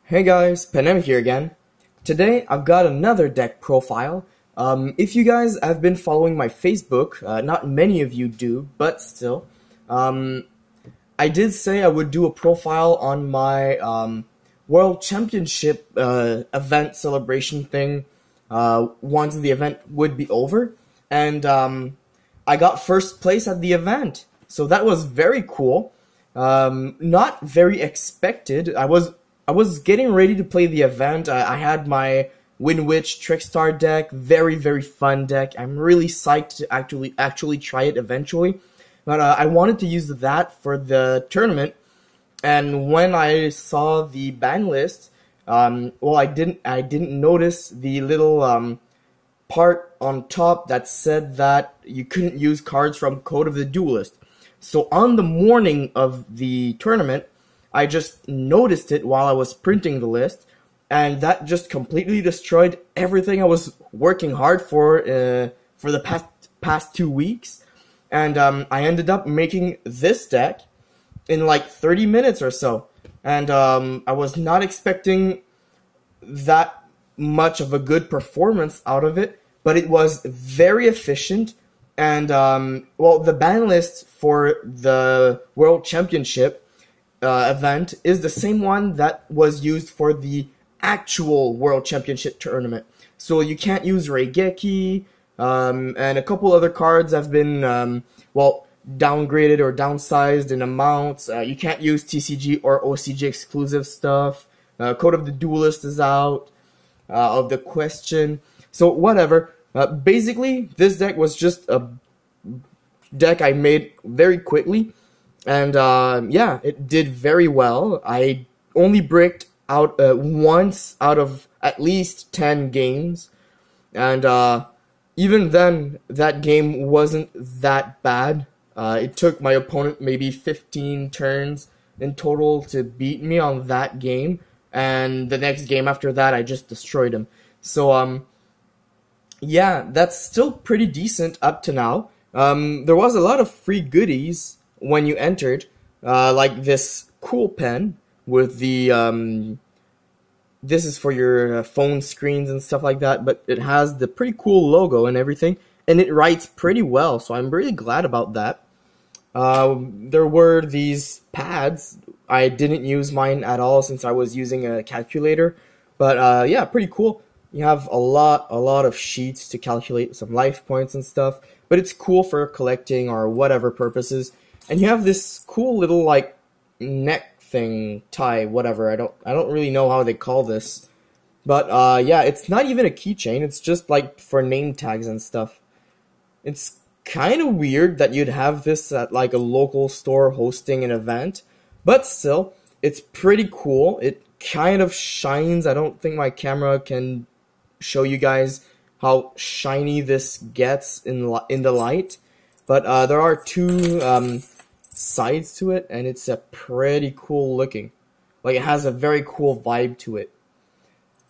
Hey guys, Panem here again. Today I've got another deck profile. If you guys have been following my Facebook, not many of you do, but still, I did say I would do a profile on my World Championship event celebration thing once the event would be over, and I got first place at the event, so that was very cool. Not very expected. I was getting ready to play the event. I had my Winwitch Trickstar deck, very fun deck. I'm really psyched to actually try it eventually. But I wanted to use that for the tournament. And when I saw the ban list, well, I didn't notice the little part on top that said that you couldn't use cards from Code of the Duelist. So on the morning of the tournament, I just noticed it while I was printing the list, and that just completely destroyed everything I was working hard for the past 2 weeks. And I ended up making this deck in like 30 minutes or so, and I was not expecting that much of a good performance out of it, but it was very efficient. And well, the ban list for the World Championship event is the same one that was used for the actual World Championship tournament. So you can't use Reigeki, and a couple other cards have been, well, downgraded or downsized in amounts. You can't use TCG or OCG exclusive stuff. Code of the Duelist is out of the question. So whatever. Basically, this deck was just a deck I made very quickly. And yeah, it did very well. I only bricked out once out of at least 10 games. And even then, that game wasn't that bad. It took my opponent maybe 15 turns in total to beat me on that game. And the next game after that, I just destroyed him. So, yeah, that's still pretty decent up to now. There was a lot of free goodies when you entered, like this cool pen with the this is for your phone screens and stuff like that, but it has the pretty cool logo and everything, and it writes pretty well, so I'm really glad about that. There were these pads. I didn't use mine at all since I was using a calculator, but yeah, pretty cool. You have a lot of sheets to calculate some life points and stuff, but it's cool for collecting or whatever purposes. And you have this cool little like neck thing, tie, whatever. I don't really know how they call this, but yeah, it's not even a keychain. It's just like for name tags and stuff. It's kind of weird that you'd have this at like a local store hosting an event, but still, it's pretty cool. It kind of shines. I don't think my camera can show you guys how shiny this gets in the light, but there are two sides to it, and it's a pretty cool looking. Like, it has a very cool vibe to it.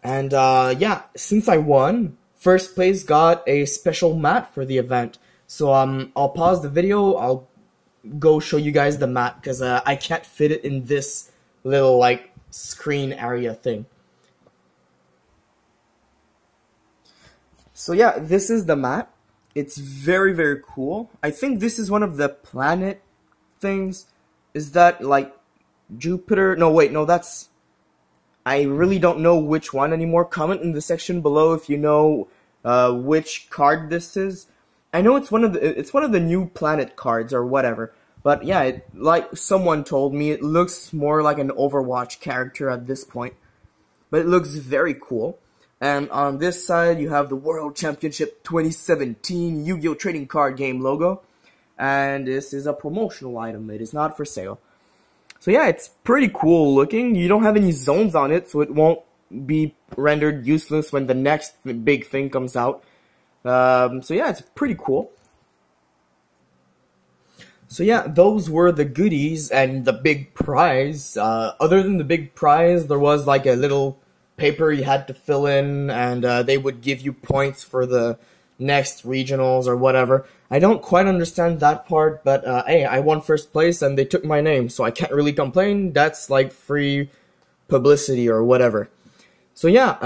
And yeah, since I won, first place got a special mat for the event. So I'll pause the video. I'll go show you guys the mat because I can't fit it in this little like screen area thing. So yeah, this is the mat. It's very cool. I think this is one of the planet things. Is that like Jupiter? No, wait, no, that's, I really don't know which one anymore. Comment in the section below if you know which card this is. I know it's one of the new planet cards or whatever. But yeah, like someone told me, it looks more like an Overwatch character at this point. But it looks very cool. And on this side, you have the World Championship 2017 Yu-Gi-Oh! Trading Card Game logo. And this is a promotional item. It is not for sale. So yeah, it's pretty cool looking. You don't have any zones on it, so it won't be rendered useless when the next big thing comes out. So yeah, it's pretty cool. So yeah, those were the goodies and the big prize. Other than the big prize, there was like a little paper you had to fill in, and they would give you points for the next regionals or whatever. I don't quite understand that part, but hey, I won first place and they took my name, so I can't really complain. That's like free publicity or whatever. So yeah,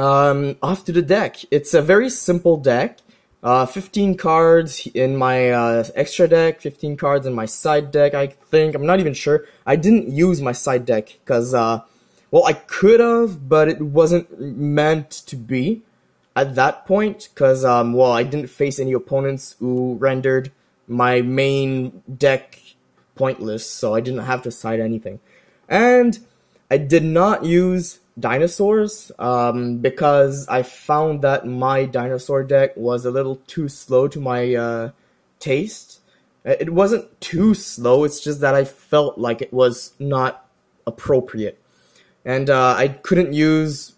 off to the deck. It's a very simple deck. 15 cards in my extra deck, 15 cards in my side deck, I think. I'm not even sure. I didn't use my side deck because, well, I could have, but it wasn't meant to be at that point because, well, I didn't face any opponents who rendered my main deck pointless, so I didn't have to side anything. And I did not use dinosaurs because I found that my dinosaur deck was a little too slow to my taste. It wasn't too slow, it's just that I felt like it was not appropriate. And I couldn't use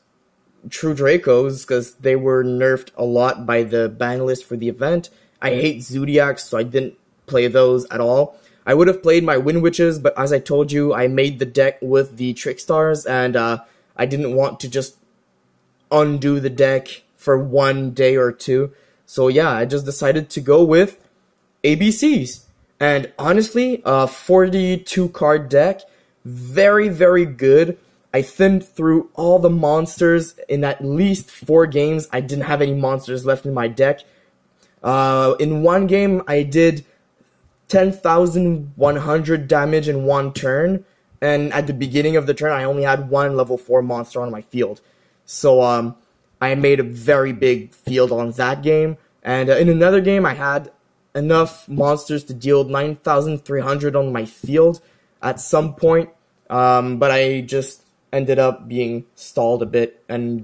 True Dracos because they were nerfed a lot by the ban list for the event. I hate Zodiacs, so I didn't play those at all. I would have played my Wind Witches, but as I told you, I made the deck with the Trickstars, and I didn't want to just undo the deck for one day or two. So yeah, I just decided to go with ABCs. And honestly, a 42 card deck, very, very good. I thinned through all the monsters in at least 4 games. I didn't have any monsters left in my deck. In one game, I did 10,100 damage in one turn, and at the beginning of the turn, I only had one level 4 monster on my field. So, I made a very big field on that game, and in another game, I had enough monsters to deal 9,300 on my field at some point, but I just ended up being stalled a bit and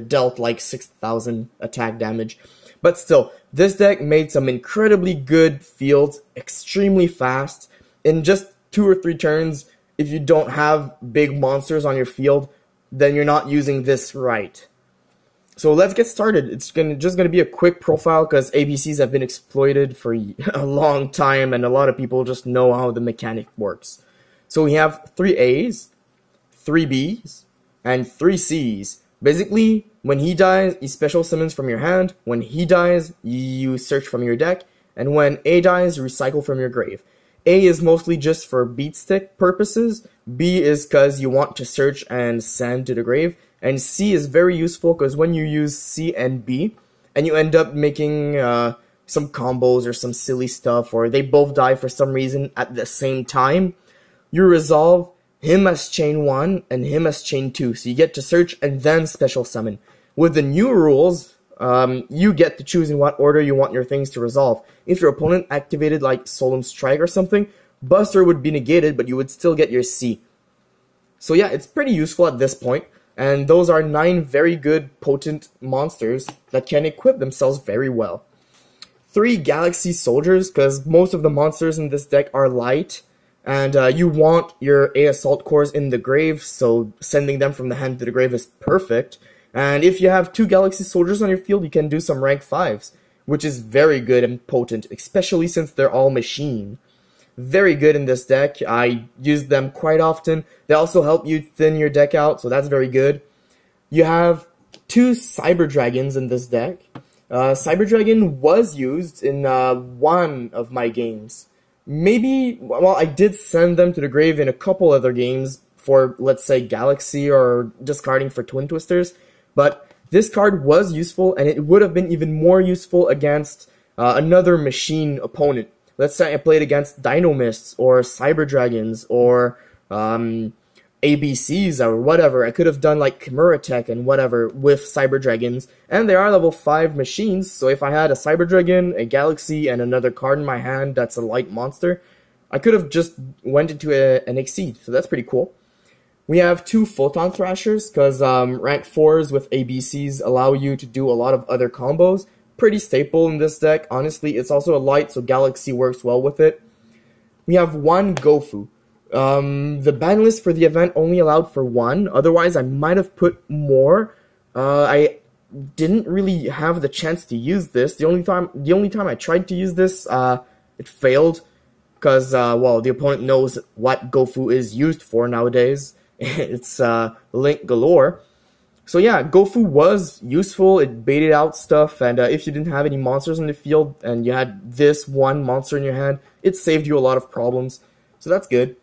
dealt like 6,000 attack damage. But still, this deck made some incredibly good fields, extremely fast. In just 2 or 3 turns, if you don't have big monsters on your field, then you're not using this right. So let's get started. It's just going to be a quick profile because ABCs have been exploited for a long time and a lot of people just know how the mechanic works. So we have 3 A's, 3 B's, and 3 C's. Basically, when he dies, you special summons from your hand. When he dies, you search from your deck. And when A dies, you recycle from your grave. A is mostly just for beat stick purposes. B is because you want to search and send to the grave. And C is very useful because when you use C and B, and you end up making some combos or some silly stuff, or they both die for some reason at the same time, you resolve him as chain 1 and him as chain 2. So you get to search and then special summon. With the new rules, you get to choose in what order you want your things to resolve. If your opponent activated like Solemn Strike or something, Buster would be negated, but you would still get your C. So yeah, it's pretty useful at this point. And those are 9 very good, potent monsters that can equip themselves very well. 3 Galaxy Soldiers, because most of the monsters in this deck are light. And you want your A Assault Cores in the grave, so sending them from the hand to the grave is perfect. And if you have 2 Galaxy Soldiers on your field, you can do some rank 5s, which is very good and potent, especially since they're all machine. Very good in this deck. I use them quite often. They also help you thin your deck out, so that's very good. You have 2 Cyber Dragons in this deck. Cyber Dragon was used in one of my games. Maybe, well, I did send them to the grave in a couple other games for, let's say, Galaxy or discarding for Twin Twisters, but this card was useful, and it would have been even more useful against another machine opponent. Let's say I played against Dino Mists or Cyber Dragons or ABCs or whatever. I could have done like Chimera Tech and whatever with Cyber Dragons, and they are level 5 machines, so if I had a Cyber Dragon, a Galaxy, and another card in my hand that's a light monster, I could have just went into an Exceed, so that's pretty cool. We have 2 Photon Thrashers, because rank 4s with ABCs allow you to do a lot of other combos. Pretty staple in this deck. Honestly, it's also a light, so Galaxy works well with it. We have 1 Gofu. The ban list for the event only allowed for 1. Otherwise, I might have put more. I didn't really have the chance to use this. The only time I tried to use this, it failed. Because, well, the opponent knows what Gofu is used for nowadays. It's Link galore. So yeah, Gofu was useful, it baited out stuff, and if you didn't have any monsters in the field, and you had this one monster in your hand, it saved you a lot of problems. So that's good.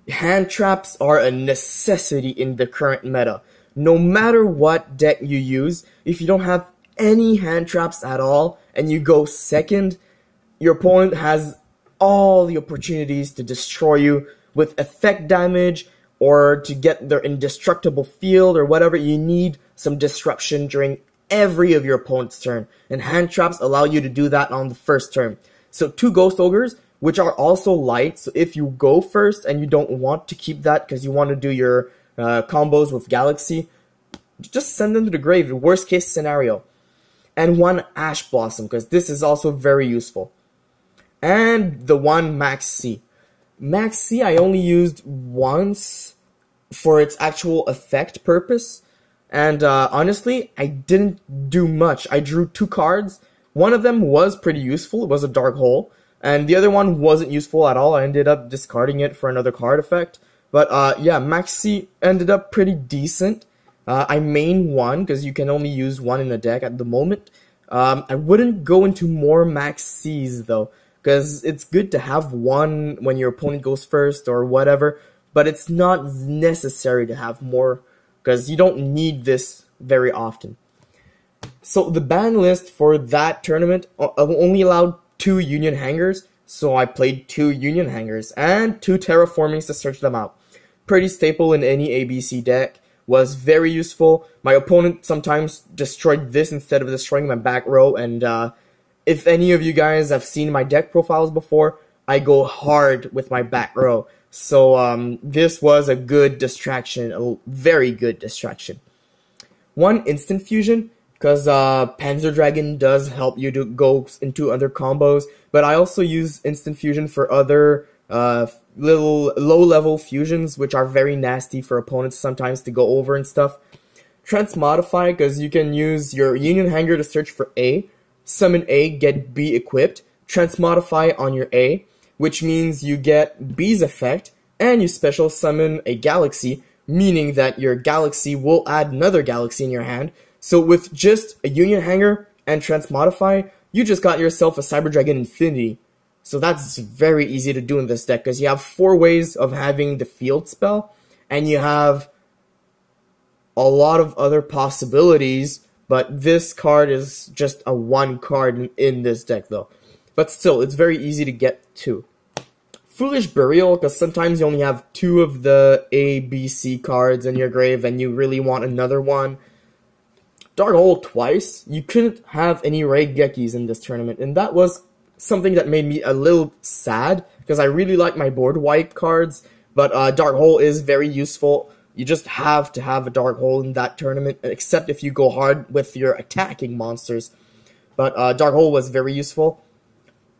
hand traps are a necessity in the current meta. No matter what deck you use, if you don't have any hand traps at all and you go second, your opponent has all the opportunities to destroy you with effect damage or to get their indestructible field or whatever. You need some disruption during every of your opponent's turn, and hand traps allow you to do that on the first turn. So 2 Ghost Ogres, which are also light, so if you go first and you don't want to keep that because you want to do your combos with Galaxy, just send them to the grave, worst case scenario. And 1 Ash Blossom, because this is also very useful. And the 1 Max C. Max C I only used once for its actual effect purpose, and honestly, I didn't do much. I drew 2 cards. One of them was pretty useful, it was a Dark Hole, and the other one wasn't useful at all. I ended up discarding it for another card effect. But yeah, Max C ended up pretty decent. I main 1, because you can only use 1 in a deck at the moment. I wouldn't go into more Max C's though, because it's good to have 1 when your opponent goes first or whatever, but it's not necessary to have more, because you don't need this very often. So the ban list for that tournament only allowed 2 Union Hangers, so I played 2 Union Hangers and 2 Terraformings to search them out. Pretty staple in any ABC deck, was very useful. My opponent sometimes destroyed this instead of destroying my back row, and if any of you guys have seen my deck profiles before, I go hard with my back row. So this was a good distraction, a very good distraction. 1 Instant Fusion, because Panzer Dragon does help you to go into other combos, but I also use Instant Fusion for other little low-level fusions, which are very nasty for opponents sometimes to go over and stuff. Transmodify, because you can use your Union Hanger to search for A, summon A, get B equipped, transmodify on your A, which means you get B's effect, and you special summon a Galaxy, meaning that your Galaxy will add another Galaxy in your hand. So with just a Union Hanger and transmodify, you just got yourself a Cyber Dragon Infinity. So that's very easy to do in this deck, because you have 4 ways of having the field spell, and you have a lot of other possibilities, but this card is just a 1 card in this deck though. But still, it's very easy to get to. Foolish Burial, because sometimes you only have 2 of the A, B, C cards in your grave, and you really want another one. Dark Hole twice. You couldn't have any Raigekis in this tournament, and that was something that made me a little sad, because I really like my board wipe cards, but Dark Hole is very useful. You just have to have a Dark Hole in that tournament, except if you go hard with your attacking monsters. But Dark Hole was very useful.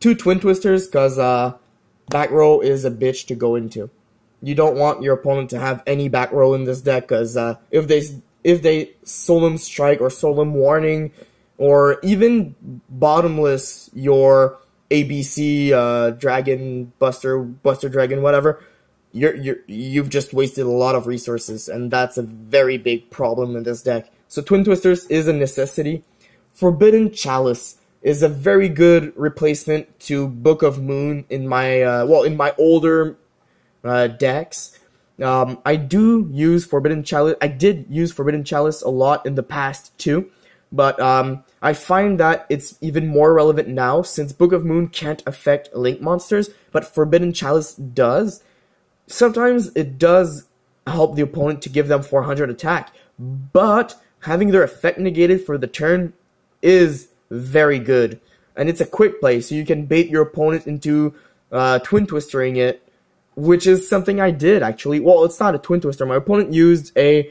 2 Twin Twisters, because back row is a bitch to go into. You don't want your opponent to have any back row in this deck, because if they Solemn Strike or Solemn Warning, or even bottomless your ABC Dragon Buster Dragon, whatever, you've just wasted a lot of resources, and that's a very big problem in this deck. So Twin Twisters is a necessity. Forbidden Chalice is a very good replacement to Book of Moon in my in my older decks. I do use Forbidden Chalice. I did use Forbidden Chalice a lot in the past too, but I find that it's even more relevant now, since Book of Moon can't affect Link monsters, but Forbidden Chalice does. Sometimes it does help the opponent to give them 400 attack, but having their effect negated for the turn is very good. And it's a quick play, so you can bait your opponent into Twin Twistering it, which is something I did actually. Well, it's not a Twin Twister. My opponent used a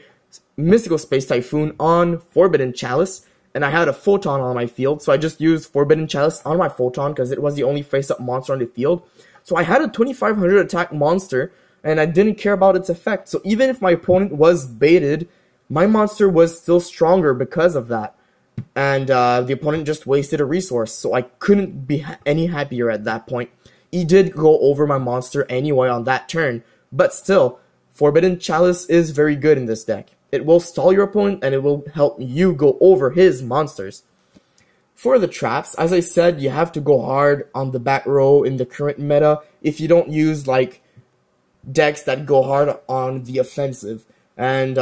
Mystical Space Typhoon on Forbidden Chalice, and I had a Photon on my field, so I just used Forbidden Chalice on my Photon because it was the only face-up monster on the field. So I had a 2500 attack monster, and I didn't care about its effect. So even if my opponent was baited, my monster was still stronger because of that. And the opponent just wasted a resource, so I couldn't be any happier at that point. He did go over my monster anyway on that turn, but still, Forbidden Chalice is very good in this deck. It will stall your opponent, and it will help you go over his monsters. For the traps, as I said, you have to go hard on the back row in the current meta. If you don't use, like, decks that go hard on the offensive. And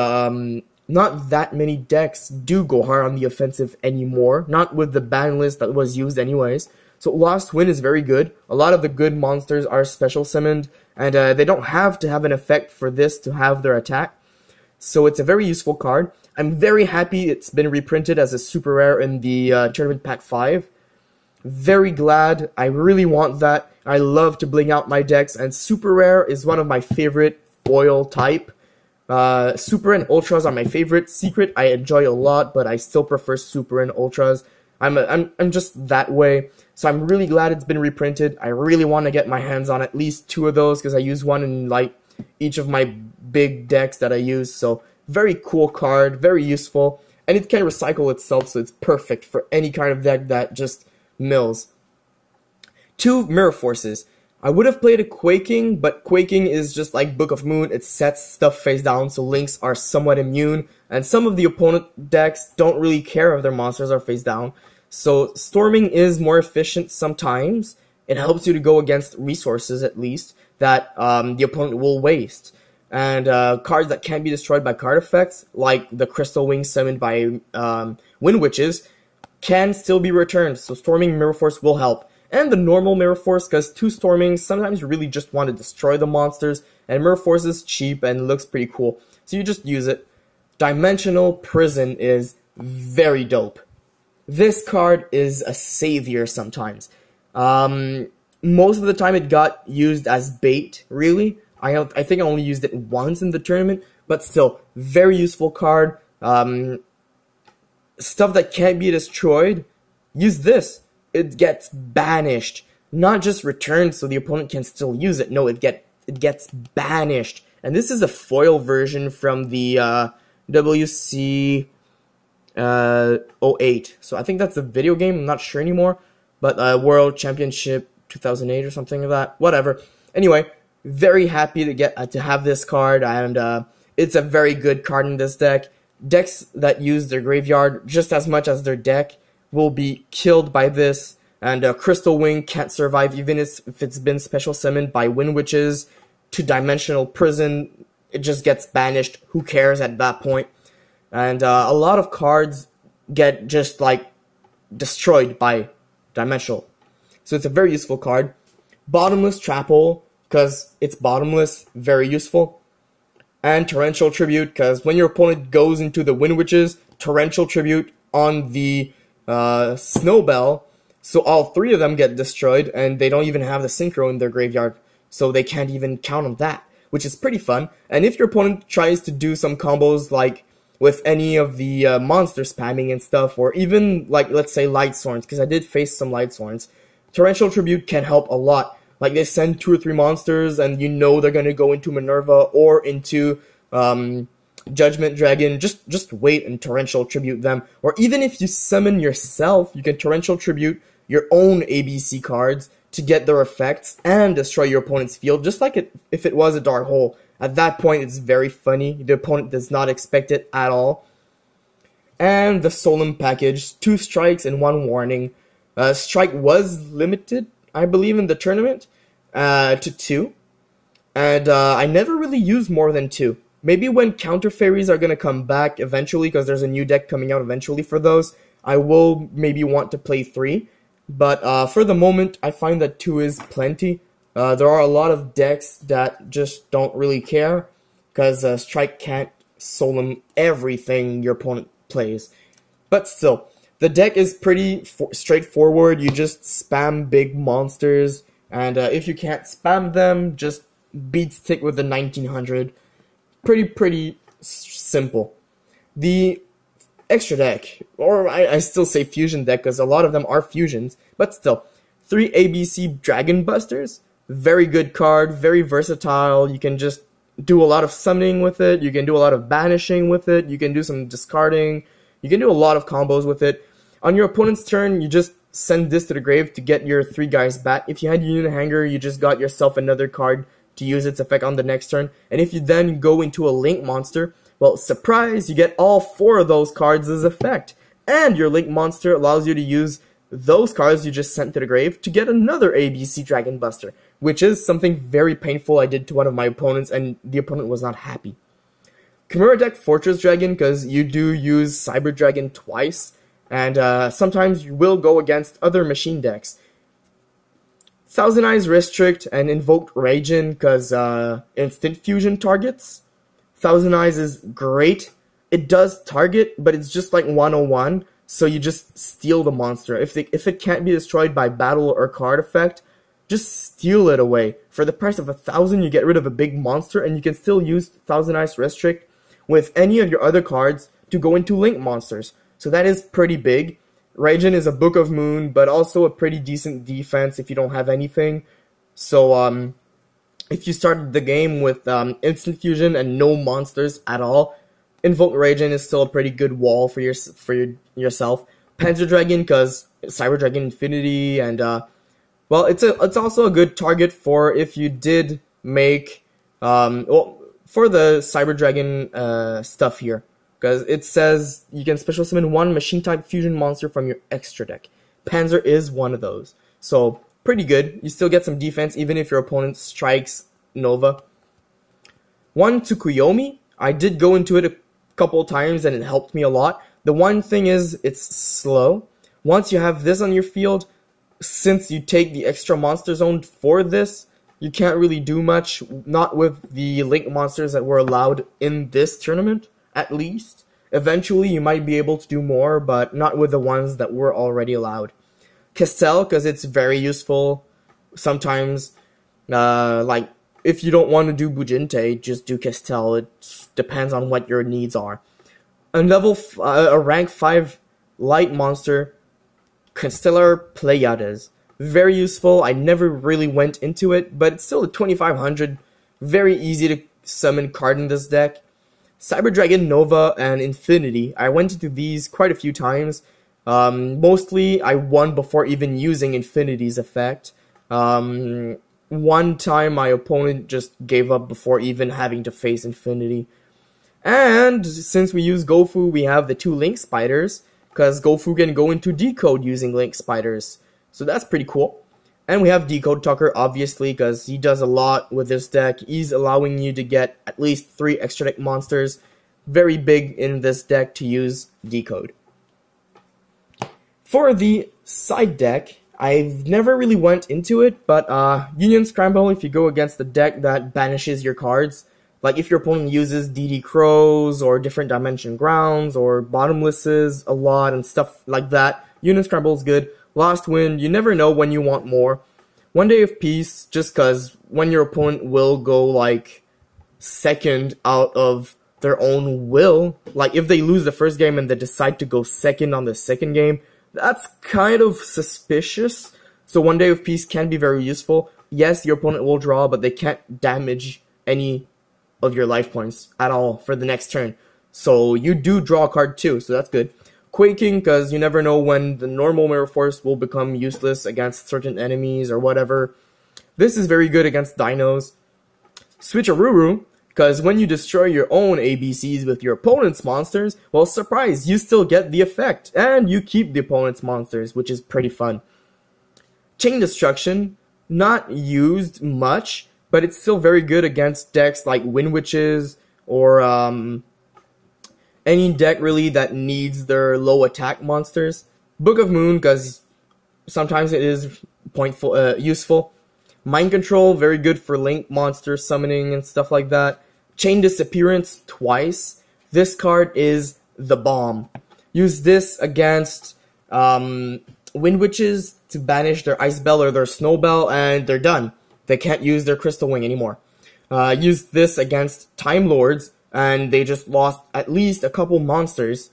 not that many decks do go hard on the offensive anymore, not with the ban list that was used anyways. So Lost Wind is very good. A lot of the good monsters are special summoned, and they don't have to have an effect for this to have their attack. So it's a very useful card. I'm very happy it's been reprinted as a super rare in the Tournament Pack 5. Very glad. I really want that. I love to bling out my decks, and super rare is one of my favorite foil type. Super and ultras are my favorite. Secret I enjoy a lot, but I still prefer super and ultras. I'm just that way. So I'm really glad it's been reprinted. I really want to get my hands on at least 2 of those because I use one in like each of my big decks that I use. So very cool card, very useful, and it can recycle itself, so it's perfect for any kind of deck that just mills. 2 Mirror Forces. I would have played a Quaking, but Quaking is just like Book of Moon. It sets stuff face down, so links are somewhat immune, and some of the opponent decks don't really care if their monsters are face down. So Storming is more efficient sometimes. It helps you to go against resources, at least, that the opponent will waste. And cards that can't be destroyed by card effects, like the Crystal Wing summoned by Wind Witches, can still be returned. So Storming Mirror Force will help. And the normal Mirror Force, because 2 Storming, sometimes you really just want to destroy the monsters, and Mirror Force is cheap and looks pretty cool. So you just use it. Dimensional Prison is very dope. This card is a savior sometimes. Most of the time it got used as bait, really. I think I only used it once in the tournament, but still, very useful card. Stuff that can't be destroyed, use this. It gets banished, not just returned so the opponent can still use it. No, it gets banished. And this is a foil version from the WC 08. So I think that's the video game. I'm not sure anymore, but World Championship 2008 or something like that. Whatever. Anyway, very happy to get to have this card, and it's a very good card in this deck. Decks that use their graveyard just as much as their deck will be killed by this, and Crystal Wing can't survive even if it's been special summoned by Wind Witches to Dimensional Prison. It just gets banished. Who cares at that point? And a lot of cards get just like destroyed by Dimensional. So it's a very useful card. Bottomless Trap Hole, because it's bottomless, very useful. And Torrential Tribute, because when your opponent goes into the Wind Witches, Torrential Tribute on the Snowbell, so all 3 of them get destroyed, and they don't even have the Synchro in their graveyard, so they can't even count on that, which is pretty fun. And if your opponent tries to do some combos like with any of the monster spamming and stuff, or even like, let's say, Light Sworns, because I did face some Light Sworns, Torrential Tribute can help a lot. Like, they send 2 or 3 monsters, and you know they're going to go into Minerva or into Judgment Dragon. Just wait and Torrential Tribute them. Or even if you summon yourself, you can Torrential Tribute your own ABC cards to get their effects and destroy your opponent's field, just like if it was a Dark Hole. At that point, it's very funny. The opponent does not expect it at all. And the Solemn package, 2 strikes and 1 warning. Strike was limited, I believe, in the tournament to 2. And I never really used more than 2. Maybe when Counter Fairies are going to come back eventually, because there's a new deck coming out eventually for those, I will maybe want to play 3. But for the moment, I find that 2 is plenty. There are a lot of decks that just don't really care, because Strike can't Solemn everything your opponent plays. But still, the deck is pretty straightforward. You just spam big monsters, and if you can't spam them, just beat stick with the 1900. Pretty simple. The extra deck, or I still say fusion deck, because a lot of them are fusions, but still, 3 ABC Dragon Busters. Very good card, very versatile. You can just do a lot of summoning with it. You can do a lot of banishing with it. You can do some discarding. You can do a lot of combos with it. On your opponent's turn, you just send this to the grave to get your 3 guys back. If you had Union Hanger, you just got yourself another card to use its effect on the next turn. And if you then go into a Link monster, well, surprise, you get all 4 of those cards as effect. And your Link monster allows you to use those cards you just sent to the grave to get another ABC Dragon Buster, which is something very painful I did to one of my opponents, and the opponent was not happy. Chimera deck Fortress Dragon, because you do use Cyber Dragon twice, and sometimes you will go against other machine decks. Thousand Eyes Restrict and Invoked Raging, because instant fusion targets. Thousand Eyes is great. It does target, but it's just like 101, so you just steal the monster. If it can't be destroyed by battle or card effect, just steal it away. For the price of 1,000, you get rid of a big monster, and you can still use Thousand Eyes Restrict with any of your other cards to go into link monsters. So that is pretty big. Raijin is a Book of Moon, but also a pretty decent defense if you don't have anything. So if you started the game with instant fusion and no monsters at all, Invoke Raijin is still a pretty good wall for yourself. Panzer Dragon, because Cyber Dragon Infinity, and well, it's also a good target for if you did make for the Cyber Dragon stuff here, because it says you can special summon one machine type fusion monster from your extra deck. Panzer is one of those, so pretty good. You still get some defense even if your opponent strikes Nova. One Tsukuyomi, I did go into it a couple times and it helped me a lot. The one thing is it's slow. Once you have this on your field, since you take the extra monster zone for this, you can't really do much, not with the link monsters that were allowed in this tournament, at least. Eventually you might be able to do more, but not with the ones that were already allowed. Castel, because it's very useful. Sometimes, like, if you don't want to do Bujinte, just do Castel. It depends on what your needs are. A rank 5 light monster, Constellar Pleiades. Very useful. I never really went into it, but it's still a 2500. Very easy to summon card in this deck. Cyber Dragon Nova and Infinity. I went into these quite a few times. Mostly I won before even using Infinity's effect. One time my opponent just gave up before even having to face Infinity. And since we use Gofu, we have the 2 Link Spiders, because Gofu can go into Decode using Link Spiders. So that's pretty cool. And we have Decode Tucker, obviously, because he does a lot with this deck. He's allowing you to get at least 3 extra deck monsters. Very big in this deck to use Decode. For the side deck, I've never really went into it, but Union Scramble, if you go against the deck that banishes your cards, like if your opponent uses DD Crows or different dimension grounds or bottomlesses a lot and stuff like that, Union Scramble is good. Lost Wind, you never know when you want more. One Day of Peace, just because when your opponent will go like second out of their own will, like if they lose the first game and they decide to go second on the second game, that's kind of suspicious. So One Day of Peace can be very useful. Yes, your opponent will draw, but they can't damage any of your life points at all for the next turn. So you do draw a card too, so that's good. Quaking, because you never know when the normal Mirror Force will become useless against certain enemies or whatever. This is very good against dinos. Switcheroo, because when you destroy your own ABCs with your opponent's monsters, well, surprise, you still get the effect, and you keep the opponent's monsters, which is pretty fun. Chain Destruction, not used much, but it's still very good against decks like Wind Witches, or any deck really that needs their low attack monsters. Book of Moon, because sometimes it is useful. Mind Control, very good for link monster summoning and stuff like that. Chain Disappearance twice. This card is the bomb. Use this against Wind Witches to banish their Ice Bell or their Snow Bell, and they're done. They can't use their Crystal Wing anymore. Use this against Time Lords, and they just lost at least a couple monsters.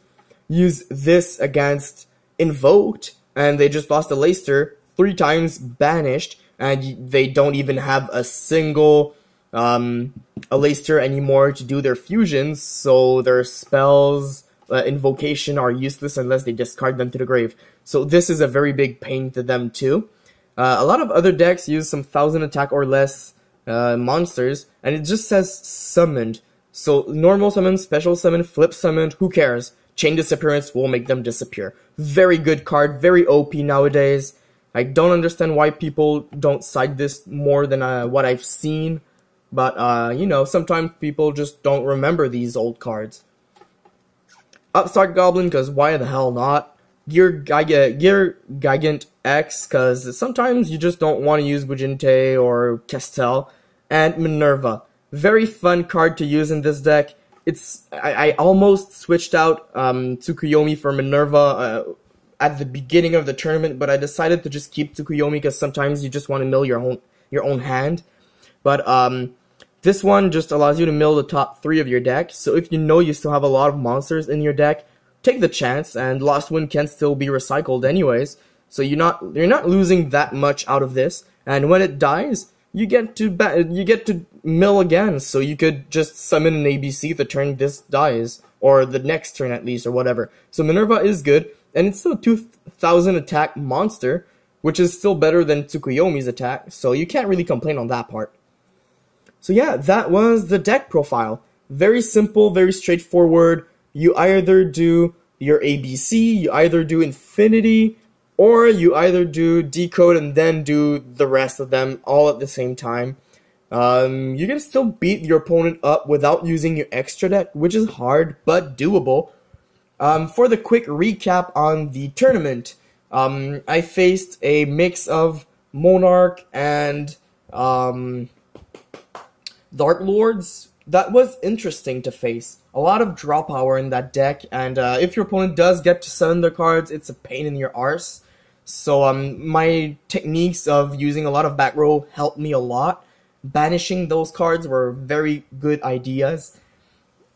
Use this against Invoked, and they just lost a Leicester 3 times banished, and they don't even have a single Leicester anymore to do their fusions, so their spells, invocation are useless unless they discard them to the grave. So this is a very big pain to them too. A lot of other decks use some 1000 attack or less monsters, and it just says summoned. So normal summon, special summon, flip summoned, who cares? Chain Disappearance will make them disappear. Very good card, very OP nowadays. I don't understand why people don't cite this more than what I've seen. But, you know, sometimes people just don't remember these old cards. Upstart Goblin, because why the hell not? Gear Gigant X, because sometimes you just don't want to use Bujinte or Kestel. And Minerva. Very fun card to use in this deck. I almost switched out Tsukuyomi for Minerva at the beginning of the tournament, but I decided to just keep Tsukuyomi because sometimes you just want to mill your own hand. But this one just allows you to mill the top 3 of your deck. So if you know you still have a lot of monsters in your deck, take the chance, and Lost Wind can still be recycled anyways. So you're not losing that much out of this. And when it dies, you get to mill again. So you could just summon an ABC the turn this dies, or the next turn at least, or whatever. So Minerva is good, and it's still a 2000 attack monster, which is still better than Tsukuyomi's attack. So you can't really complain on that part. So yeah, that was the deck profile. Very simple, very straightforward. You either do your ABC, you either do Infinity, or you either do Decode and then do the rest of them all at the same time. You can still beat your opponent up without using your extra deck, which is hard, but doable. For the quick recap on the tournament, I faced a mix of Monarch and Dark Lords. That was interesting to face. A lot of draw power in that deck, and if your opponent does get to summon their cards, it's a pain in your arse. So my techniques of using a lot of back row helped me a lot. Banishing those cards were very good ideas.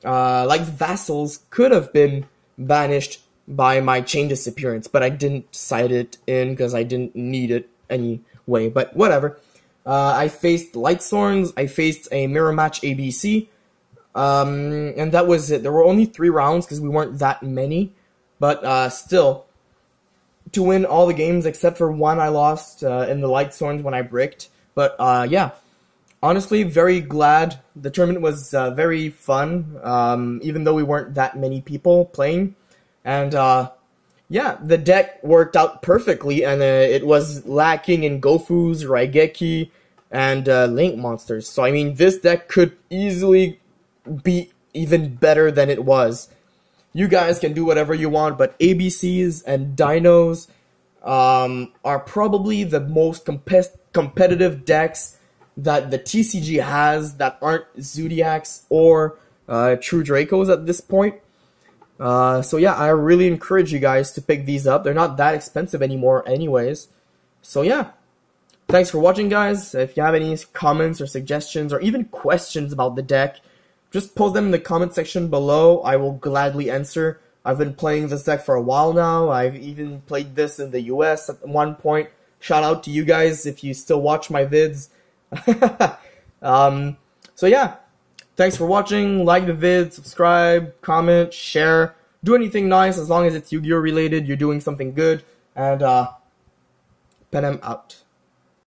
Like Vassals could have been banished by my Chain Disappearance, but I didn't cite it in because I didn't need it anyway, but whatever. I faced Lightsworns, I faced a Mirror Match ABC, and that was it. There were only 3 rounds because we weren't that many, but still, to win all the games except for one I lost in the Lightsworns when I bricked. But yeah, honestly, very glad. The tournament was very fun, even though we weren't that many people playing. And yeah, the deck worked out perfectly, and it was lacking in Gofus, Raigeki, and Link monsters. So I mean, this deck could easily be even better than it was. You guys can do whatever you want, but ABCs and Dinos are probably the most competitive decks that the TCG has that aren't Zodiacs or True Dracos at this point. So yeah, I really encourage you guys to pick these up. They're not that expensive anymore anyways. So yeah, thanks for watching, guys. If you have any comments or suggestions or even questions about the deck, just post them in the comment section below. I will gladly answer. I've been playing this deck for a while now. I've even played this in the US at one point. Shout out to you guys if you still watch my vids. So yeah, thanks for watching. Like the vid, subscribe, comment, share. Do anything nice as long as it's Yu-Gi-Oh related. You're doing something good. And Penem out.